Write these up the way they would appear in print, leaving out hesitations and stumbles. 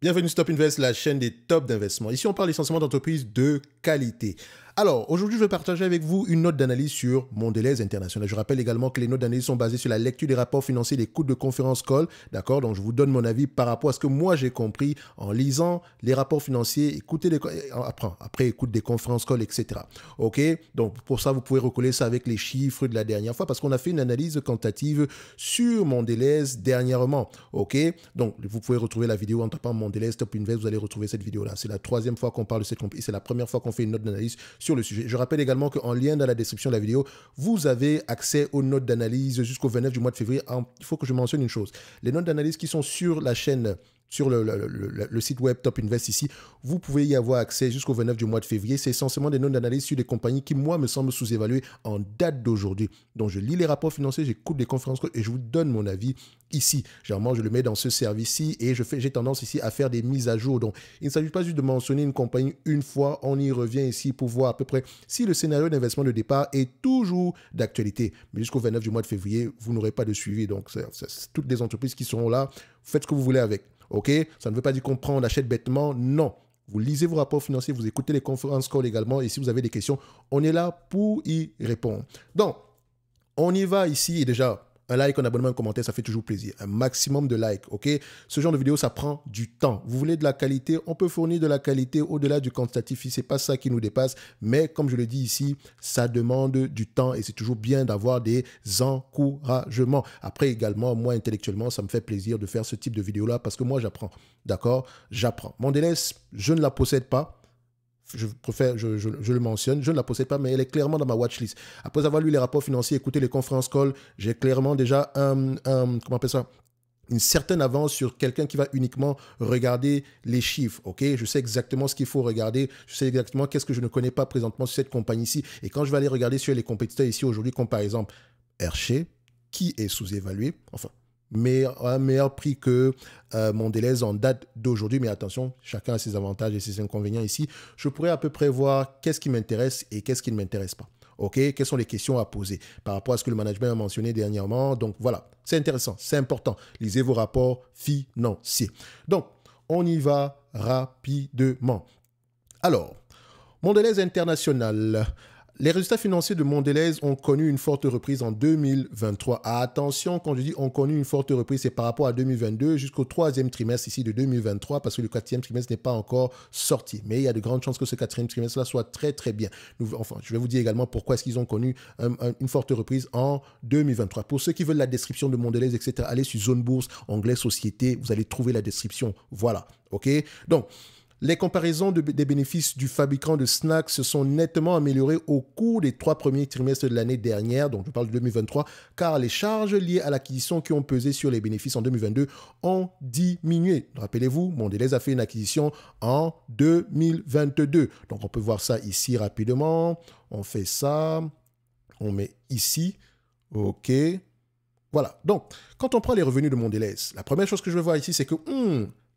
Bienvenue sur Top Invest, la chaîne des tops d'investissement. Ici, on parle essentiellement d'entreprises de qualité. Alors, aujourd'hui, je vais partager avec vous une note d'analyse sur Mondelez International. Je rappelle également que les notes d'analyse sont basées sur la lecture des rapports financiers, des coûts de conférence call. D'accord? Donc, je vous donne mon avis par rapport à ce que moi, j'ai compris en lisant les rapports financiers, après écoute des conférences call, etc. OK? Donc, pour ça, vous pouvez recoller ça avec les chiffres de la dernière fois parce qu'on a fait une analyse quantitative sur Mondelez dernièrement. OK? Donc, vous pouvez retrouver la vidéo en tapant Mondelez Top Invest. Vous allez retrouver cette vidéo-là. C'est la troisième fois qu'on parle de cette compagnie. C'est la première fois qu'on fait une note d'analyse sur le sujet. Je rappelle également qu'en lien dans la description de la vidéo, vous avez accès aux notes d'analyse jusqu'au 29 du mois de février. Il faut que je mentionne une chose. Les notes d'analyse qui sont sur la chaîne, sur le site web Top Invest ici, vous pouvez y avoir accès jusqu'au 29 du mois de février. C'est essentiellement des notes d'analyse sur des compagnies qui, moi, me semblent sous-évaluées en date d'aujourd'hui. Donc, je lis les rapports financiers, j'écoute des conférences et je vous donne mon avis ici. Généralement, je le mets dans ce service-ci et j'ai tendance ici à faire des mises à jour. Donc, il ne s'agit pas juste de mentionner une compagnie une fois. On y revient ici pour voir à peu près si le scénario d'investissement de départ est toujours d'actualité. Mais jusqu'au 29 du mois de février, vous n'aurez pas de suivi. Donc, c'est toutes les entreprises qui seront là. Faites ce que vous voulez avec. OK? Ça ne veut pas dire qu'on prend, on achète bêtement. Non. Vous lisez vos rapports financiers, vous écoutez les conférences call également. Et si vous avez des questions, on est là pour y répondre. Donc, on y va ici. Et déjà, un like, un abonnement, un commentaire, ça fait toujours plaisir. Un maximum de likes, OK? Ce genre de vidéo, ça prend du temps. Vous voulez de la qualité, on peut fournir de la qualité au-delà du quantitatif. Ce n'est pas ça qui nous dépasse. Mais comme je le dis ici, ça demande du temps et c'est toujours bien d'avoir des encouragements. Après, également, moi, intellectuellement, ça me fait plaisir de faire ce type de vidéo-là parce que moi, j'apprends. D'accord? J'apprends. Mondelez, je ne la possède pas. Je le mentionne, je ne la possède pas, mais elle est clairement dans ma watchlist. Après avoir lu les rapports financiers, écouté les conférences call, j'ai clairement déjà comment on appelle ça, une certaine avance sur quelqu'un qui va uniquement regarder les chiffres. Ok, je sais exactement ce qu'il faut regarder, je sais exactement qu'est-ce que je ne connais pas présentement sur cette compagnie-ci. Et quand je vais aller regarder sur les compétiteurs ici aujourd'hui, comme par exemple Hershey, qui est sous-évalué, enfin, un meilleur prix que Mondelez en date d'aujourd'hui. Mais attention, chacun a ses avantages et ses inconvénients ici. Je pourrais à peu près voir qu'est-ce qui m'intéresse et qu'est-ce qui ne m'intéresse pas. OK? Quelles sont les questions à poser par rapport à ce que le management a mentionné dernièrement. Donc voilà, c'est intéressant, c'est important. Lisez vos rapports financiers. Donc, on y va rapidement. Alors, Mondelez International. Les résultats financiers de Mondelez ont connu une forte reprise en 2023. Attention, quand je dis ont connu une forte reprise, c'est par rapport à 2022 jusqu'au troisième trimestre ici de 2023 parce que le quatrième trimestre n'est pas encore sorti. Mais il y a de grandes chances que ce quatrième trimestre-là soit très très bien. Enfin, je vais vous dire également pourquoi est-ce qu'ils ont connu une forte reprise en 2023. Pour ceux qui veulent la description de Mondelez, etc., allez sur Zone Bourse, onglet Société, vous allez trouver la description. Voilà, OK? Donc, les comparaisons des bénéfices du fabricant de snacks se sont nettement améliorées au cours des 3 premiers trimestres de l'année dernière, donc je parle de 2023, car les charges liées à l'acquisition qui ont pesé sur les bénéfices en 2022 ont diminué. Rappelez-vous, Mondelez a fait une acquisition en 2022. Donc on peut voir ça ici rapidement. On fait ça, on met ici, OK. Voilà, donc quand on prend les revenus de Mondelez, la première chose que je vais voir ici, c'est que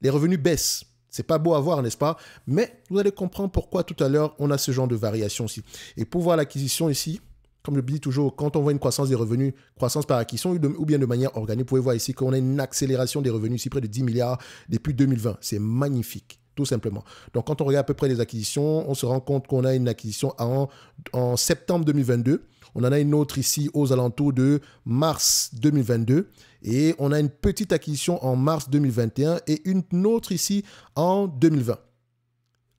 les revenus baissent. C'est pas beau à voir, n'est-ce pas? Mais vous allez comprendre pourquoi tout à l'heure, on a ce genre de variation ici. Et pour voir l'acquisition ici, comme je le dis toujours, quand on voit une croissance des revenus, croissance par acquisition ou bien de manière organique, vous pouvez voir ici qu'on a une accélération des revenus ici, près de 10 milliards depuis 2020. C'est magnifique, tout simplement. Donc, quand on regarde à peu près les acquisitions, on se rend compte qu'on a une acquisition en septembre 2022. On en a une autre ici aux alentours de mars 2022. Et on a une petite acquisition en mars 2021 et une autre ici en 2020.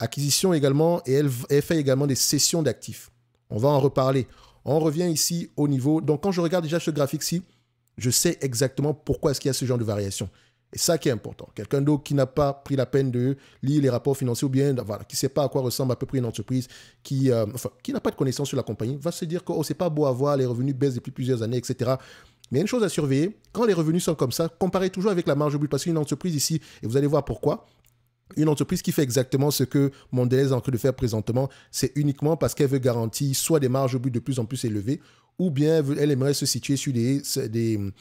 Acquisition également, et elle fait également des cessions d'actifs. On va en reparler. On revient ici au niveau... Donc, quand je regarde déjà ce graphique-ci, je sais exactement pourquoi est-ce qu'il y a ce genre de variation. Et ça qui est important. Quelqu'un d'autre qui n'a pas pris la peine de lire les rapports financiers ou bien voilà, qui ne sait pas à quoi ressemble à peu près une entreprise, qui n'a pas de connaissance sur la compagnie, va se dire que c'est pas beau à voir, les revenus baissent depuis plusieurs années, etc. Mais il y a une chose à surveiller, quand les revenus sont comme ça, comparez toujours avec la marge brute, parce qu'une entreprise ici, et vous allez voir pourquoi, une entreprise qui fait exactement ce que Mondelez est en train de faire présentement, c'est uniquement parce qu'elle veut garantir soit des marges brutes de plus en plus élevées, ou bien elle aimerait se situer sur des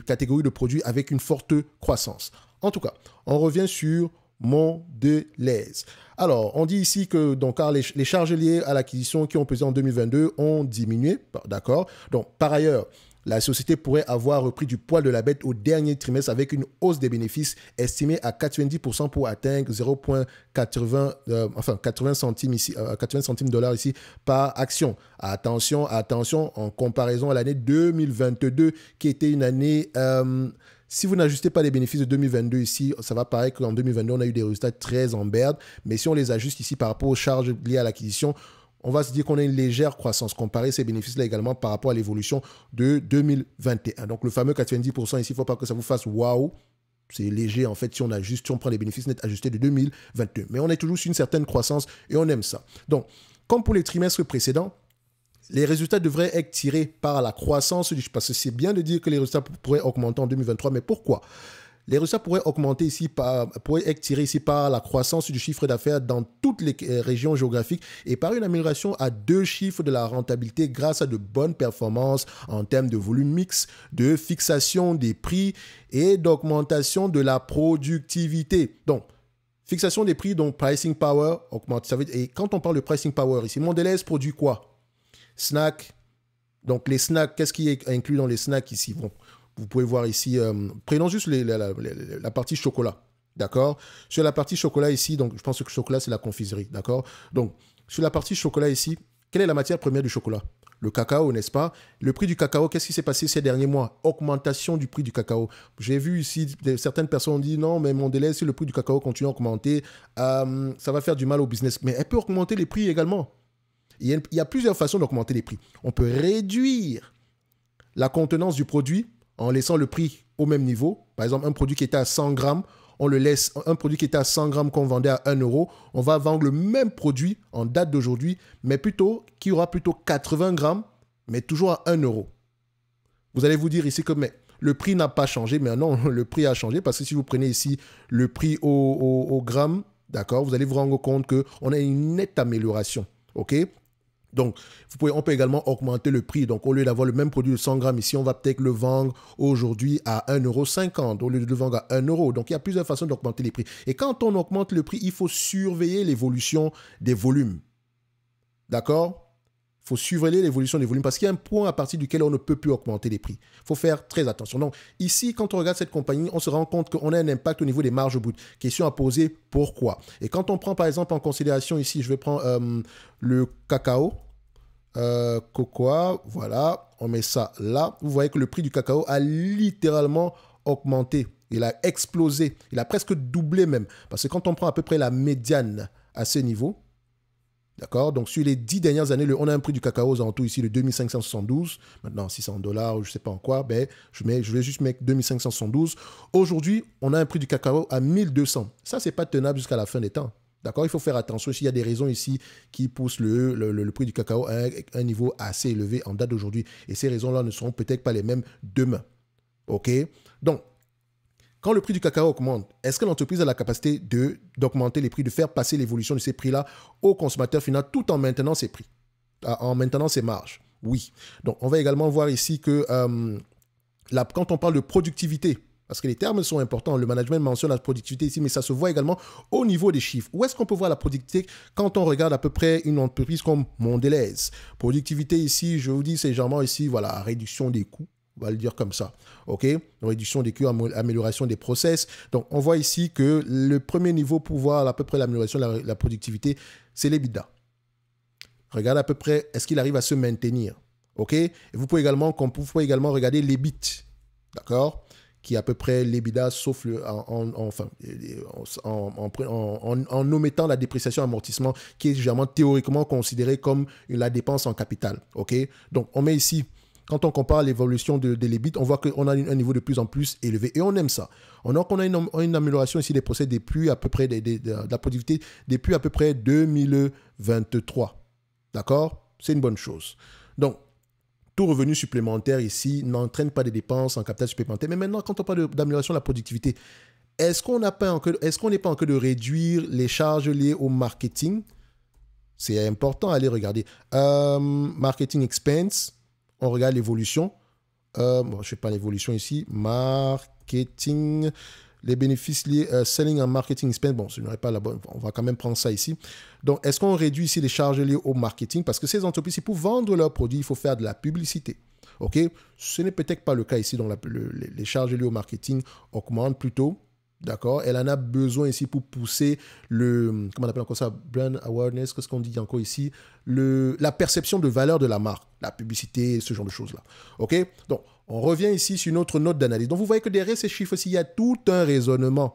catégories de produits avec une forte croissance. En tout cas, on revient sur Mondelez. Alors, on dit ici que donc, les charges liées à l'acquisition qui ont pesé en 2022 ont diminué, d'accord. Donc, par ailleurs, la société pourrait avoir repris du poil de la bête au dernier trimestre avec une hausse des bénéfices estimée à 90% pour atteindre 80 centimes ici, 80 centimes de dollars ici par action. Attention, en comparaison à l'année 2022 qui était une année... si vous n'ajustez pas les bénéfices de 2022 ici, ça va paraître qu'en 2022, on a eu des résultats très en berne. Mais si on les ajuste ici par rapport aux charges liées à l'acquisition, on va se dire qu'on a une légère croissance. Comparer ces bénéfices-là également par rapport à l'évolution de 2021. Donc, le fameux 90% ici, il ne faut pas que ça vous fasse waouh. C'est léger, en fait, si on ajuste, si on prend les bénéfices nets ajustés de 2022. Mais on est toujours sur une certaine croissance et on aime ça. Donc, comme pour les trimestres précédents, les résultats devraient être tirés par la croissance, parce que c'est bien de dire que les résultats pourraient augmenter en 2023, mais pourquoi ? Les résultats pourraient être tirés ici par la croissance du chiffre d'affaires dans toutes les régions géographiques et par une amélioration à 2 chiffres de la rentabilité grâce à de bonnes performances en termes de volume mix, de fixation des prix et d'augmentation de la productivité. Donc, fixation des prix, donc pricing power augmente. Et quand on parle de pricing power ici, Mondelez produit quoi ? Snack. Donc, les snacks, qu'est-ce qui est inclus dans les snacks ici ? Bon, vous pouvez voir ici, prenons juste la partie chocolat, d'accord ? Sur la partie chocolat ici, donc je pense que le chocolat, c'est la confiserie, d'accord ? Donc, sur la partie chocolat ici, quelle est la matière première du chocolat ? Le cacao, n'est-ce pas ? Le prix du cacao, qu'est-ce qui s'est passé ces derniers mois ? Augmentation du prix du cacao. J'ai vu ici, certaines personnes ont dit, non, mais Mondelez, si le prix du cacao continue à augmenter, ça va faire du mal au business. Mais elle peut augmenter les prix également. Il y a plusieurs façons d'augmenter les prix. On peut réduire la contenance du produit en laissant le prix au même niveau. Par exemple, un produit qui était à 100 grammes, on le laisse, un produit qui était à 100 grammes qu'on vendait à 1 euro, on va vendre le même produit en date d'aujourd'hui, mais qui aura plutôt 80 grammes, mais toujours à 1 euro. Vous allez vous dire ici que le prix n'a pas changé, mais non, le prix a changé parce que si vous prenez ici le prix au gramme, d'accord, vous allez vous rendre compte qu'on a une nette amélioration, ok ? Donc, on peut également augmenter le prix. Donc, au lieu d'avoir le même produit de 100 grammes ici, on va peut-être le vendre aujourd'hui à 1,50 € au lieu de le vendre à 1 euro. Donc, il y a plusieurs façons d'augmenter les prix. Et quand on augmente le prix, il faut surveiller l'évolution des volumes. D'accord ? Il faut surveiller l'évolution des volumes parce qu'il y a un point à partir duquel on ne peut plus augmenter les prix. Il faut faire très attention. Donc, ici, quand on regarde cette compagnie, on se rend compte qu'on a un impact au niveau des marges brutes. Question à poser, pourquoi ? Et quand on prend, par exemple, en considération ici, je vais prendre le cacao, cocoa, voilà, on met ça là. Vous voyez que le prix du cacao a littéralement augmenté. Il a explosé. Il a presque doublé même. Parce que quand on prend à peu près la médiane à ce niveau, d'accord, donc sur les 10 dernières années, on a un prix du cacao aux alentours ici de 2572. Maintenant, 600 $, ou je ne sais pas en quoi, ben, je vais juste mettre 2572. Aujourd'hui, on a un prix du cacao à 1200. Ça, ce n'est pas tenable jusqu'à la fin des temps. D'accord, il faut faire attention. S'il y a des raisons ici qui poussent le prix du cacao à un niveau assez élevé en date d'aujourd'hui. Et ces raisons-là ne seront peut-être pas les mêmes demain. OK? Donc, quand le prix du cacao augmente, est-ce que l'entreprise a la capacité d'augmenter les prix, de faire passer l'évolution de ces prix-là au consommateur final tout en maintenant ses prix, en maintenant ses marges? Oui. Donc, on va également voir ici que quand on parle de productivité, parce que les termes sont importants, le management mentionne la productivité ici, mais ça se voit également au niveau des chiffres. Où est-ce qu'on peut voir la productivité quand on regarde à peu près une entreprise comme Mondelez? Productivité ici, je vous dis, c'est généralement ici, voilà, réduction des coûts. On va le dire comme ça, ok? Réduction des coûts, amélioration des process. Donc, on voit ici que le premier niveau pour voir à peu près l'amélioration de la productivité, c'est l'EBITDA. Regardez à peu près, est-ce qu'il arrive à se maintenir, ok? Et vous pouvez également regarder l'EBIT, d'accord? Qui est à peu près l'EBITDA, sauf en omettant la dépréciation amortissement, qui est généralement théoriquement considéré comme la dépense en capital, ok? Donc, on met ici... Quand on compare l'évolution de l'EBIT, on voit qu'on a un niveau de plus en plus élevé et on aime ça. On a une amélioration ici des procès depuis à peu près de la productivité depuis à peu près 2023. D'accord? C'est une bonne chose. Donc, tout revenu supplémentaire ici n'entraîne pas des dépenses en capital supplémentaire. Mais maintenant, quand on parle d'amélioration de la productivité, est-ce qu'on n'est pas en train de réduire les charges liées au marketing? C'est important à aller regarder. Marketing expense. On regarde l'évolution. Je ne fais pas l'évolution ici. Marketing. Les bénéfices liés selling and marketing expense. Bon, ce n'est pas la bonne. On va quand même prendre ça ici. Donc, est-ce qu'on réduit ici les charges liées au marketing? Parce que ces entreprises, pour vendre leurs produits, il faut faire de la publicité. OK? Ce n'est peut-être pas le cas ici, donc les charges liées au marketing augmentent plutôt. D'accord? Elle en a besoin ici pour pousser comment on appelle encore ça? Brand awareness, qu'est-ce qu'on dit encore ici? La perception de valeur de la marque, la publicité, ce genre de choses-là. OK? Donc, on revient ici sur notre note d'analyse. Donc, vous voyez que derrière ces chiffres-ci, il y a tout un raisonnement.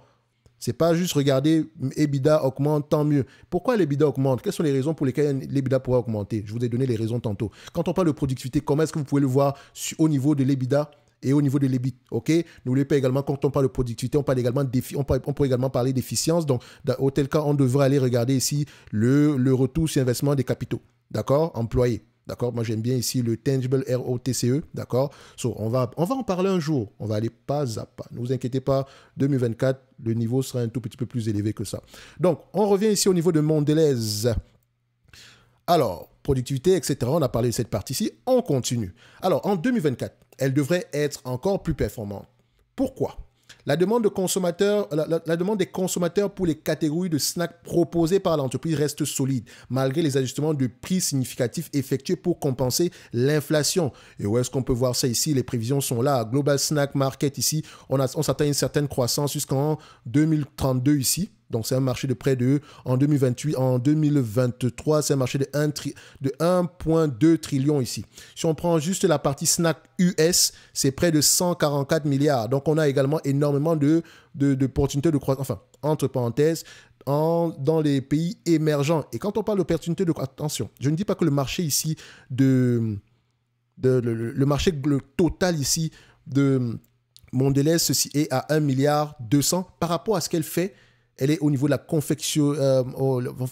C'est pas juste regarder EBITDA augmente, tant mieux. Pourquoi l'EBITDA augmente? Quelles sont les raisons pour lesquelles l'EBITDA pourrait augmenter? Je vous ai donné les raisons tantôt. Quand on parle de productivité, comment est-ce que vous pouvez le voir au niveau de l'EBITDA et au niveau de l'EBIT? OK? N'oubliez pas également, quand on parle de productivité, on peut également parler d'efficience. Donc, dans tel cas, on devrait aller regarder ici le retour sur investissement des capitaux. D'accord? Employés. D'accord? Moi, j'aime bien ici le Tangible ROTCE. D'accord? On va en parler un jour. On va aller pas à pas. Ne vous inquiétez pas. 2024, le niveau sera un tout petit peu plus élevé que ça. Donc, on revient ici au niveau de Mondelez. Alors, productivité, etc. On a parlé de cette partie-ci. On continue. Alors, en 2024, elle devrait être encore plus performante. Pourquoi? La demande des consommateurs pour les catégories de snacks proposées par l'entreprise reste solide, malgré les ajustements de prix significatifs effectués pour compenser l'inflation. Et où est-ce qu'on peut voir ça ici? Les prévisions sont là. Global Snack Market ici, on s'attend à une certaine croissance jusqu'en 2032 ici. Donc, c'est un marché de près de, en 2023, c'est un marché de 1,2 trillion ici. Si on prend juste la partie snack US, c'est près de 144 milliards. Donc, on a également énormément d'opportunités de croissance, enfin, entre parenthèses, dans les pays émergents. Et quand on parle d'opportunités de croissance, attention, je ne dis pas que le marché ici, le total ici de Mondelez, ceci est à 1,2 milliard par rapport à ce qu'elle fait. Elle est au niveau de la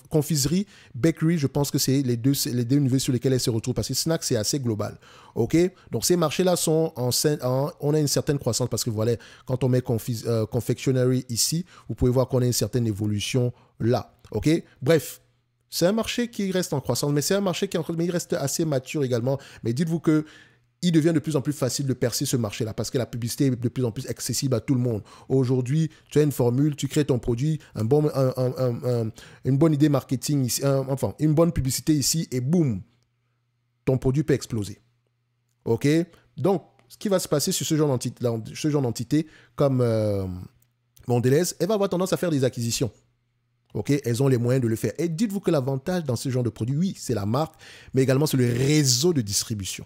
confiserie, bakery, je pense que c'est les deux niveaux sur lesquels elle se retrouve parce que snack, c'est assez global. OK? Donc, ces marchés-là sont on a une certaine croissance parce que voilà, quand on met confectionery ici, vous pouvez voir qu'on a une certaine évolution là. OK? Bref, c'est un marché qui reste en croissance, mais c'est un marché mais il reste assez mature également. Mais dites-vous que il devient de plus en plus facile de percer ce marché-là parce que la publicité est de plus en plus accessible à tout le monde. Aujourd'hui, tu as une formule, tu crées ton produit, une bonne idée marketing ici, une bonne publicité ici et boum, ton produit peut exploser. OK? Donc, ce qui va se passer sur ce genre d'entité comme Mondelez, elle va avoir tendance à faire des acquisitions. OK? Elles ont les moyens de le faire. Et dites-vous que l'avantage dans ce genre de produit, oui, c'est la marque, mais également c'est le réseau de distribution.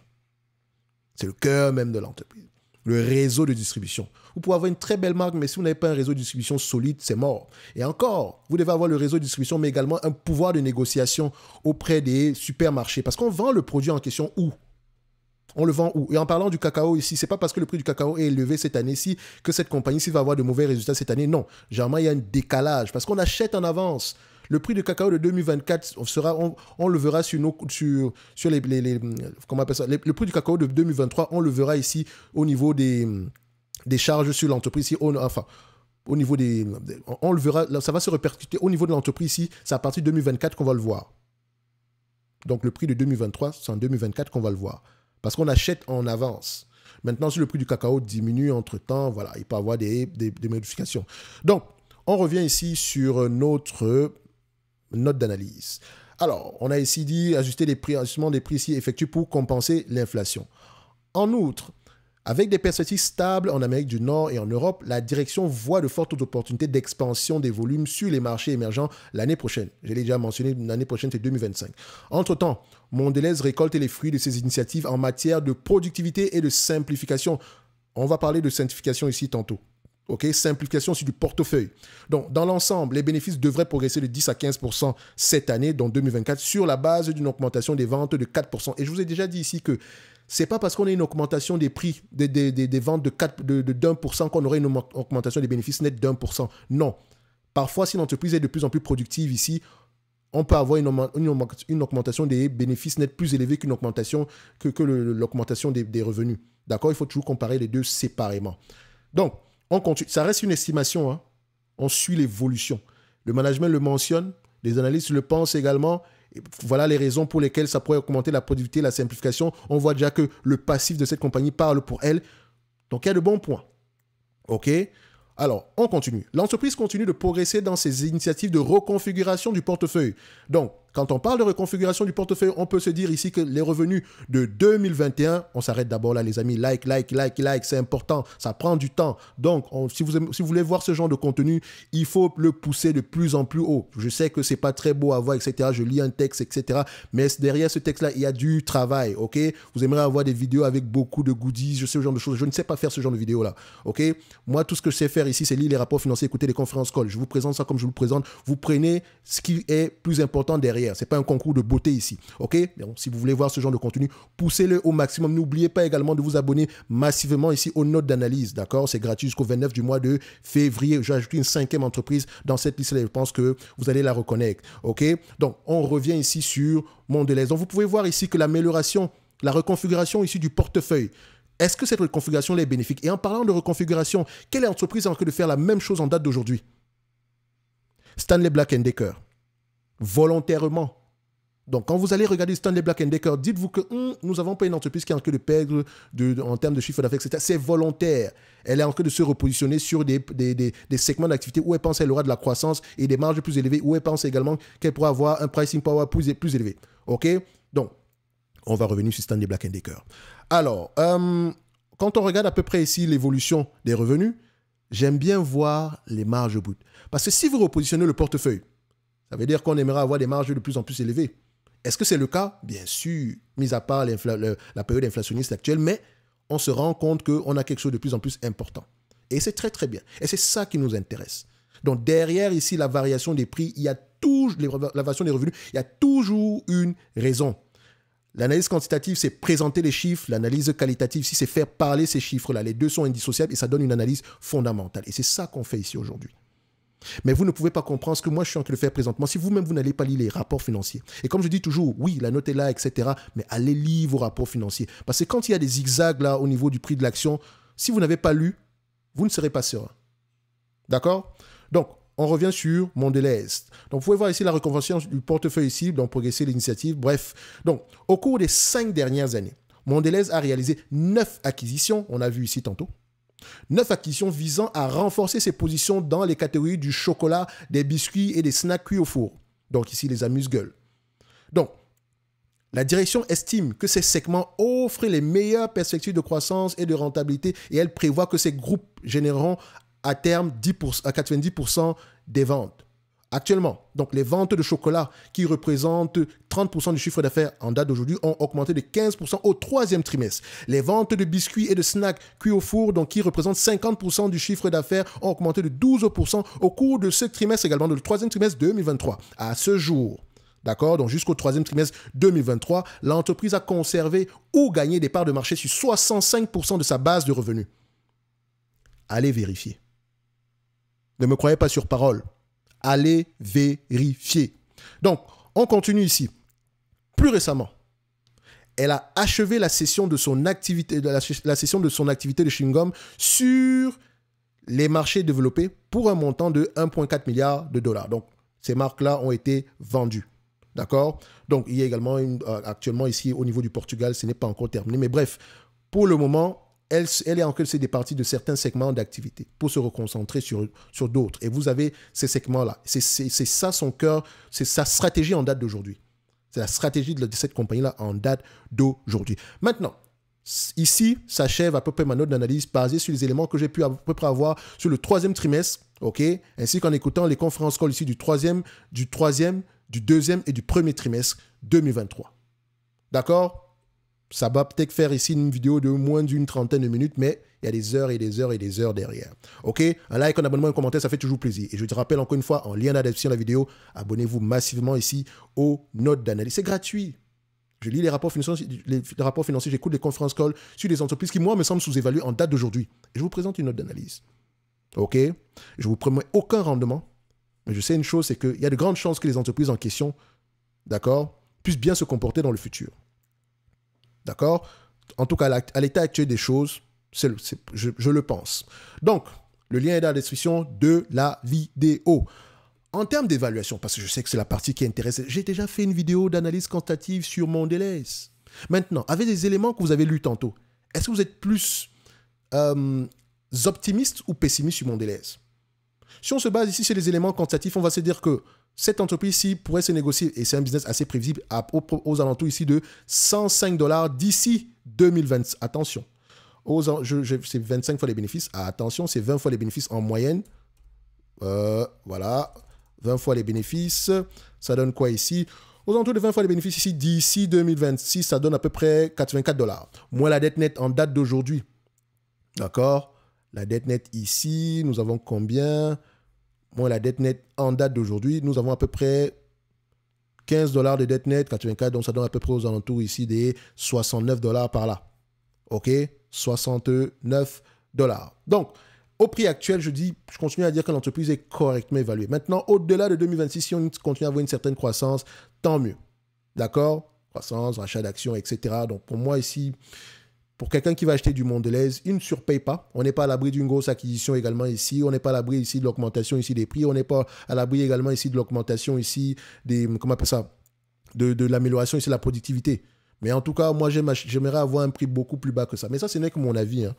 C'est le cœur même de l'entreprise. Le réseau de distribution. Vous pouvez avoir une très belle marque, mais si vous n'avez pas un réseau de distribution solide, c'est mort. Et encore, vous devez avoir le réseau de distribution, mais également un pouvoir de négociation auprès des supermarchés. Parce qu'on vend le produit en question où? On le vend où? Et en parlant du cacao ici, c'est pas parce que le prix du cacao est élevé cette année-ci que cette compagnie-ci va avoir de mauvais résultats cette année. Non, généralement, il y a un décalage parce qu'on achète en avance. Le prix de cacao de 2024 on le verra sur les comment on appelle ça, le prix du cacao de 2023, on le verra ici au niveau des charges sur l'entreprise. Au niveau on le verra, ça va se répercuter au niveau de l'entreprise ici. C'est à partir de 2024 qu'on va le voir. Donc le prix de 2023, c'est en 2024 qu'on va le voir parce qu'on achète en avance. Maintenant, si le prix du cacao diminue entre-temps, voilà, il peut y avoir des modifications. Donc, on revient ici sur notre note d'analyse. Alors, on a ici dit ajustement des prix ici effectués pour compenser l'inflation. En outre, avec des perspectives stables en Amérique du Nord et en Europe, la direction voit de fortes opportunités d'expansion des volumes sur les marchés émergents l'année prochaine. Je l'ai déjà mentionné, l'année prochaine, c'est 2025. Entre-temps, Mondelez récolte les fruits de ses initiatives en matière de productivité et de simplification. On va parler de simplification ici tantôt. OK, simplification sur du portefeuille. Donc, dans l'ensemble, les bénéfices devraient progresser de 10 à 15% cette année, donc 2024, sur la base d'une augmentation des ventes de 4%. Et je vous ai déjà dit ici que ce n'est pas parce qu'on a une augmentation des prix des ventes de 1% qu'on aurait une augmentation des bénéfices nets d'1%. Non. Parfois, si l'entreprise est de plus en plus productive ici, on peut avoir une augmentation des bénéfices nets plus élevée qu'une augmentation que l'augmentation des revenus. D'accord? Il faut toujours comparer les deux séparément. Donc, on continue. Ça reste une estimation. Hein. On suit l'évolution. Le management le mentionne, les analystes le pensent également. Et voilà les raisons pour lesquelles ça pourrait augmenter la productivité, la simplification. On voit déjà que le passif de cette compagnie parle pour elle. Donc, il y a de bons points. OK? Alors, on continue. L'entreprise continue de progresser dans ses initiatives de reconfiguration du portefeuille. Donc, quand on parle de reconfiguration du portefeuille, on peut se dire ici que les revenus de 2021, on s'arrête d'abord là les amis, like, c'est important, ça prend du temps. Donc, si vous voulez voir ce genre de contenu, il faut le pousser de plus en plus haut. Je sais que c'est pas très beau à voir, etc. Je lis un texte, etc. Mais derrière ce texte-là, il y a du travail, ok? Vous aimeriez avoir des vidéos avec beaucoup de goodies, je sais ce genre de choses. Je ne sais pas faire ce genre de vidéos-là, ok? Moi, tout ce que je sais faire ici, c'est lire les rapports financiers, écouter les conférences call. Je vous présente ça comme je vous le présente. Vous prenez ce qui est plus important derrière. C'est pas un concours de beauté ici, ok? Donc, si vous voulez voir ce genre de contenu, poussez-le au maximum. N'oubliez pas également de vous abonner massivement ici aux notes d'analyse, d'accord? C'est gratuit jusqu'au 29 du mois de février. J'ai ajouté une 5e entreprise dans cette liste-là. Je pense que vous allez la reconnaître, ok? Donc, on revient ici sur Mondelez. Donc, vous pouvez voir ici que l'amélioration, la reconfiguration ici du portefeuille, est-ce que cette reconfiguration est bénéfique? Et en parlant de reconfiguration, quelle entreprise est en train de faire la même chose en date d'aujourd'hui? Stanley Black & Decker. Volontairement. Donc, quand vous allez regarder Stanley Black & Decker, dites-vous que nous n'avons pas une entreprise qui est en train de perdre en termes de chiffre d'affaires, etc. C'est volontaire. Elle est en train de se repositionner sur des segments d'activité où elle pense qu'elle aura de la croissance et des marges plus élevées, où elle pense également qu'elle pourra avoir un pricing power plus élevé. OK? Donc, on va revenir sur Stanley Black & Decker. Alors, quand on regarde à peu près ici l'évolution des revenus, j'aime bien voir les marges brutes. Parce que si vous repositionnez le portefeuille, ça veut dire qu'on aimerait avoir des marges de plus en plus élevées. Est-ce que c'est le cas? Bien sûr, mis à part la période inflationniste actuelle, mais on se rend compte qu'on a quelque chose de plus en plus important. Et c'est très, très bien. Et c'est ça qui nous intéresse. Donc, derrière ici, la variation des prix, il y a toujours, la variation des revenus, il y a toujours une raison. L'analyse quantitative, c'est présenter les chiffres. L'analyse qualitative, c'est faire parler ces chiffres-là. Les deux sont indissociables et ça donne une analyse fondamentale. Et c'est ça qu'on fait ici aujourd'hui. Mais vous ne pouvez pas comprendre ce que moi je suis en train de faire présentement si vous-même vous n'allez pas lire les rapports financiers. Et comme je dis toujours, oui, la note est là, etc. Mais allez lire vos rapports financiers. Parce que quand il y a des zigzags là au niveau du prix de l'action, si vous n'avez pas lu, vous ne serez pas serein. D'accord? Donc, on revient sur Mondelez. Donc, vous pouvez voir ici la reconversion du portefeuille ici, donc progresser l'initiative. Bref, donc, au cours des 5 dernières années, Mondelez a réalisé 9 acquisitions, on a vu ici tantôt. 9 acquisitions visant à renforcer ses positions dans les catégories du chocolat, des biscuits et des snacks cuits au four. Donc ici, les amuse-gueules. Donc, la direction estime que ces segments offrent les meilleures perspectives de croissance et de rentabilité et elle prévoit que ces groupes généreront à terme 90% des ventes. Actuellement, donc les ventes de chocolat qui représentent 30% du chiffre d'affaires en date d'aujourd'hui ont augmenté de 15% au 3e trimestre. Les ventes de biscuits et de snacks cuits au four, donc qui représentent 50% du chiffre d'affaires, ont augmenté de 12% au cours de ce trimestre également, de le 3e trimestre 2023. À ce jour, d'accord, donc jusqu'au 3e trimestre 2023, l'entreprise a conservé ou gagné des parts de marché sur 65% de sa base de revenus. Allez vérifier. Ne me croyez pas sur parole. Allez vérifier. Donc, on continue ici. Plus récemment, elle a achevé la cession de son activité, de chewing-gum sur les marchés développés pour un montant de 1,4 milliard de dollars. Donc, ces marques-là ont été vendues. D'accord? Donc, il y a également actuellement ici au niveau du Portugal, ce n'est pas encore terminé. Mais bref, pour le moment, elle est en train de se départir de certains segments d'activité pour se reconcentrer sur d'autres. Et vous avez ces segments-là. C'est ça son cœur, c'est sa stratégie en date d'aujourd'hui. C'est la stratégie de cette compagnie-là en date d'aujourd'hui. Maintenant, ici, s'achève à peu près ma note d'analyse basée sur les éléments que j'ai pu à peu près avoir sur le 3e trimestre, ok, ainsi qu'en écoutant les conférences call ici du 2e et du 1er trimestre 2023. D'accord? Ça va peut-être faire ici une vidéo de moins d'une trentaine de minutes, mais il y a des heures et des heures et des heures derrière. OK? Un like, un abonnement, un commentaire, ça fait toujours plaisir. Et je te rappelle encore une fois, en lien dans la description de la vidéo, abonnez-vous massivement ici aux notes d'analyse. C'est gratuit. Je lis les rapports financiers, j'écoute les conférences call sur des entreprises qui, moi, me semblent sous-évaluées en date d'aujourd'hui. Et je vous présente une note d'analyse. OK? Je ne vous promets aucun rendement, mais je sais une chose, c'est qu'il y a de grandes chances que les entreprises en question, d'accord, puissent bien se comporter dans le futur. D'accord? En tout cas, à l'état actuel des choses, je le pense. Donc, le lien est dans la description de la vidéo. En termes d'évaluation, parce que je sais que c'est la partie qui intéresse, j'ai déjà fait une vidéo d'analyse quantitative sur Mondelez. Maintenant, avec les éléments que vous avez lus tantôt, est-ce que vous êtes plus optimiste ou pessimiste sur Mondelez? Si on se base ici sur les éléments quantitatifs, on va se dire que cette entreprise-ci pourrait se négocier, et c'est un business assez prévisible, aux alentours ici de 105 $ d'ici 2020. Attention, c'est 25 fois les bénéfices. Ah, attention, c'est 20 fois les bénéfices en moyenne. Voilà, 20 fois les bénéfices. Ça donne quoi ici? Aux alentours de 20 fois les bénéfices ici, d'ici 2026, ça donne à peu près 84 $. Moins la dette nette en date d'aujourd'hui. D'accord? La dette nette ici, nous avons combien? Moins la dette nette en date d'aujourd'hui, nous avons à peu près 15 $ de dette nette, 84, donc ça donne à peu près aux alentours ici des 69 $ par là. OK? 69 $. Donc, au prix actuel, je continue à dire que l'entreprise est correctement évaluée. Maintenant, au-delà de 2026, si on continue à avoir une certaine croissance, tant mieux. D'accord? Croissance, rachat d'actions, etc. Donc, pour moi ici, pour quelqu'un qui va acheter du Mondelez, il ne surpaye pas. On n'est pas à l'abri d'une grosse acquisition également ici. On n'est pas à l'abri ici de l'augmentation ici des prix. On n'est pas à l'abri également ici de l'augmentation ici des, comment on appelle ça, de l'amélioration ici de la productivité. Mais en tout cas, moi, j'aimerais avoir un prix beaucoup plus bas que ça. Mais ça, ce n'est que mon avis, hein.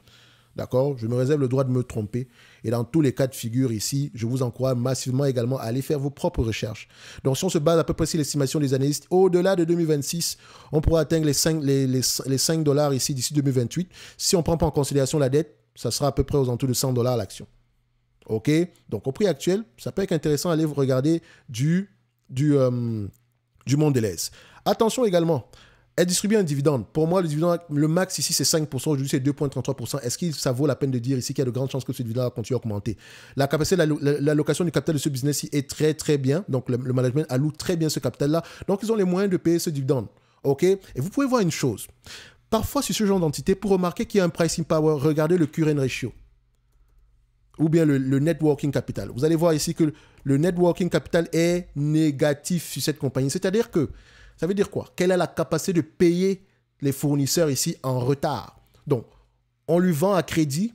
D'accord? Je me réserve le droit de me tromper. Et dans tous les cas de figure ici, je vous encourage massivement également à aller faire vos propres recherches. Donc, si on se base à peu près sur l'estimation des analystes, au-delà de 2026, on pourra atteindre les 5 $ ici d'ici 2028. Si on ne prend pas en considération la dette, ça sera à peu près aux alentours de 100 $ l'action. OK? Donc, au prix actuel, ça peut être intéressant d'aller regarder du Mondelez. Attention également. Elle distribue un dividende. Pour moi, le dividende, le max ici, c'est 5%. Aujourd'hui, c'est 2,33%. Est-ce que ça vaut la peine de dire ici qu'il y a de grandes chances que ce dividende va continuer à augmenter? La capacité, l'allocation du capital de ce business-ci est très, très bien. Donc, le management alloue très bien ce capital-là. Donc, ils ont les moyens de payer ce dividende. OK? Et vous pouvez voir une chose. Parfois, sur ce genre d'entité, pour remarquer qu'il y a un pricing power, regardez le current ratio. Ou bien le net working capital. Vous allez voir ici que le net working capital est négatif sur cette compagnie. C'est-à-dire que ça veut dire quoi? Qu'elle a la capacité de payer les fournisseurs ici en retard. Donc, on lui vend à crédit,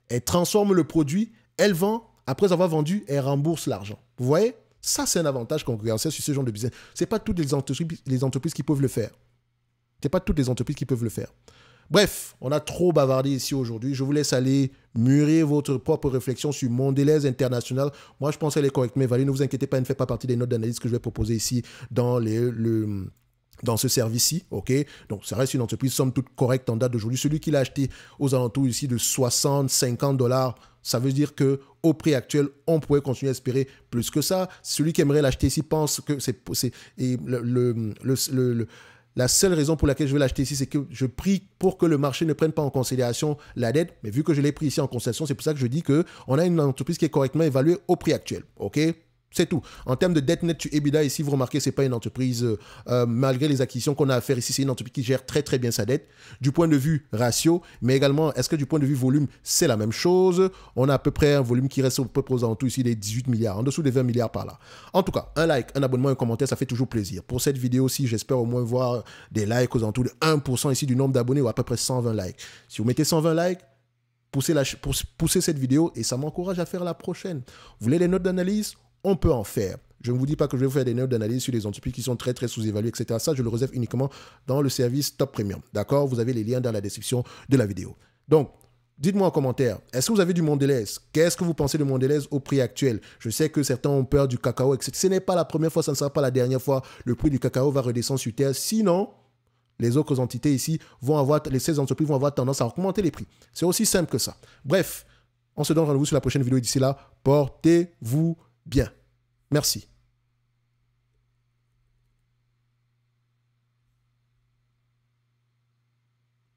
elle transforme le produit, elle vend, après avoir vendu, elle rembourse l'argent. Vous voyez? Ça, c'est un avantage concurrentiel sur ce genre de business. Ce n'est pas toutes les entreprises qui peuvent le faire. Ce n'est pas toutes les entreprises qui peuvent le faire. Bref, on a trop bavardé ici aujourd'hui. Je vous laisse aller mûrir votre propre réflexion sur Mondelez International. Moi, je pense qu'elle est correctement évaluée. Ne vous inquiétez pas, elle ne fait pas partie des notes d'analyse que je vais proposer ici dans ce service-ci. OK? Donc, ça reste une entreprise somme toute correcte en date d'aujourd'hui. Celui qui l'a acheté aux alentours ici de 60, 50 $, ça veut dire qu'au prix actuel, on pourrait continuer à espérer plus que ça. Celui qui aimerait l'acheter ici pense que la seule raison pour laquelle je vais l'acheter ici, c'est que je prie pour que le marché ne prenne pas en considération la dette. Mais vu que je l'ai pris ici en considération, c'est pour ça que je dis qu'on a une entreprise qui est correctement évaluée au prix actuel. OK? C'est tout. En termes de dette nette sur EBITDA, ici, vous remarquez, ce n'est pas une entreprise, malgré les acquisitions qu'on a à faire ici, c'est une entreprise qui gère très, très bien sa dette. Du point de vue ratio, mais également, est-ce que du point de vue volume, c'est la même chose? On a à peu près un volume qui reste aux alentours ici des 18 milliards, en dessous des 20 milliards par là. En tout cas, un like, un abonnement, un commentaire, ça fait toujours plaisir. Pour cette vidéo-ci, j'espère au moins voir des likes aux alentours de 1% ici du nombre d'abonnés ou à peu près 120 likes. Si vous mettez 120 likes, poussez cette vidéo et ça m'encourage à faire la prochaine. Vous voulez les notes d'analyse? On peut en faire. Je ne vous dis pas que je vais vous faire des notes d'analyse sur les entreprises qui sont très, très sous-évaluées, etc. Ça, je le réserve uniquement dans le service Top Premium. D'accord? Vous avez les liens dans la description de la vidéo. Donc, dites-moi en commentaire, est-ce que vous avez du Mondelez? Qu'est-ce que vous pensez de Mondelez au prix actuel? Je sais que certains ont peur du cacao, etc. Ce n'est pas la première fois, ça ne sera pas la dernière fois. Le prix du cacao va redescendre sur terre. Sinon, les autres entités ici ces entreprises vont avoir tendance à augmenter les prix. C'est aussi simple que ça. Bref, on se donne rendez-vous sur la prochaine vidéo. D'ici là, portez-vous bien. Merci.